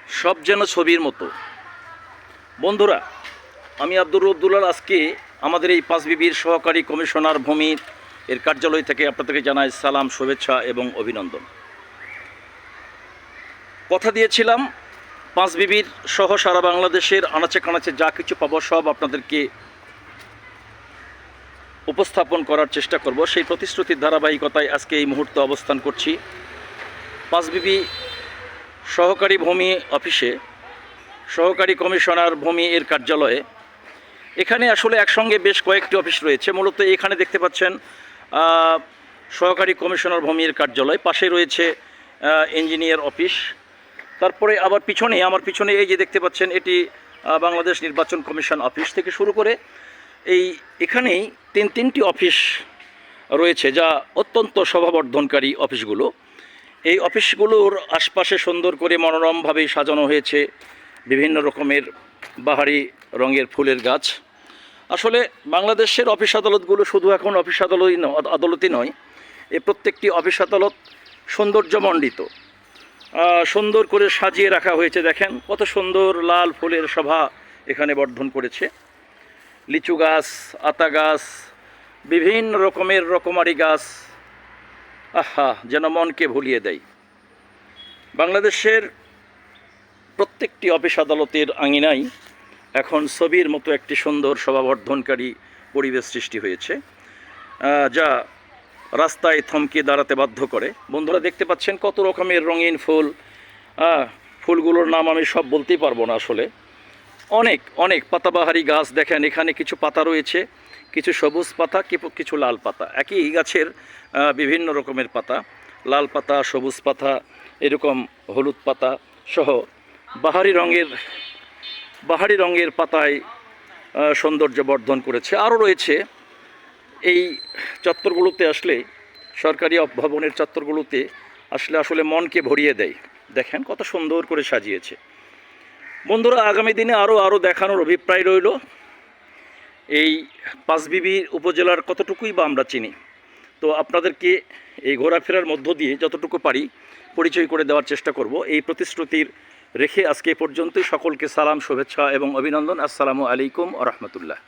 সব যেন ছবির মতো। বন্ধুরা, আমি আব্দুর রব্দুল্লাহ আজকে আমাদের এই পাঁচবিবির সহকারী কমিশনার ভূমি এর কার্যালয় থেকে আপনাদেরকে জানাই সালাম, শুভেচ্ছা এবং অভিনন্দন। কথা দিয়েছিলাম পাঁচবিবির সহ সারা বাংলাদেশের আনাচে কানাচে যা কিছু পাবো সব আপনাদেরকে উপস্থাপন করার চেষ্টা করব। সেই প্রতিশ্রুতির ধারাবাহিকতায় আজকে এই মুহূর্তে অবস্থান করছি পাঁচবিবি সহকারী ভূমি অফিসে, সহকারী কমিশনার ভূমি এর কার্যালয়ে। এখানে আসলে একসঙ্গে বেশ কয়েকটি অফিস রয়েছে। মূলত এখানে দেখতে পাচ্ছেন সহকারী কমিশনার ভূমির কার্যালয়, পাশে রয়েছে ইঞ্জিনিয়ার অফিস। তারপরে আবার আমার পিছনে এই যে দেখতে পাচ্ছেন এটি বাংলাদেশ নির্বাচন কমিশন অফিস থেকে শুরু করে এখানেই তিনটি অফিস রয়েছে, যা অত্যন্ত শোভাবর্ধনকারী অফিসগুলো। এই অফিসগুলোর আশপাশে সুন্দর করে মনোরমভাবে সাজানো হয়েছে বিভিন্ন রকমের বাহারি রঙের ফুলের গাছ। আসলে বাংলাদেশের অফিস আদালতগুলো শুধু এখন অফিস আদালতই নয়, এই প্রত্যেকটি অফিস আদালত সৌন্দর্যমণ্ডিত, সুন্দর করে সাজিয়ে রাখা হয়েছে। দেখেন কত সুন্দর লাল ফুলের শোভা এখানে বর্ধন করেছে। লিচু গাছ, আতা গাছ, বিভিন্ন রকমের রকমারি গাছ, আহা, যেন মনকে ভুলিয়ে দেয়। বাংলাদেশের প্রত্যেকটি অফিস আদালতের আঙিনায় এখন ছবির মতো একটি সুন্দর শোভাবর্ধনকারী পরিবেশ সৃষ্টি হয়েছে, যা রাস্তায় থমকে দাঁড়াতে বাধ্য করে। বন্ধুরা দেখতে পাচ্ছেন কত রকমের রঙিন ফুল। ফুলগুলোর নাম আমি সব বলতেই পারবো না আসলে। অনেক অনেক পাতাবাহারি গাছ দেখেন, এখানে কিছু পাতা রয়েছে, কিছু সবুজ পাতা, কিছু লাল পাতা। একই গাছের বিভিন্ন রকমের পাতা, লাল পাতা, সবুজ পাতা, এরকম হলুদ পাতা সহ বাহারি রঙের পাতায় সৌন্দর্য বর্ধন করেছে। আরও রয়েছে এই চত্বরগুলোতে আসলে, সরকারি ভবনের চত্বরগুলোতে আসলে মনকে ভরিয়ে দেয়। দেখেন কত সুন্দর করে সাজিয়েছে। বন্ধুরা, আগামী দিনে আরও দেখানোর অভিপ্রায় রইল। এই পাঁচবিবি উপজেলার কতটুকুই বা আমরা চিনি, তো আপনাদেরকে এই ঘোরাফেরার মধ্য দিয়ে যতটুকু পারি পরিচয় করে দেওয়ার চেষ্টা করব। এই প্রতিশ্রুতির রেখে আজকে পর্যন্তই সকলকে সালাম, শুভেচ্ছা এবং অভিনন্দন। আসসালামু আলাইকুম ওয়া রাহমাতুল্লাহ।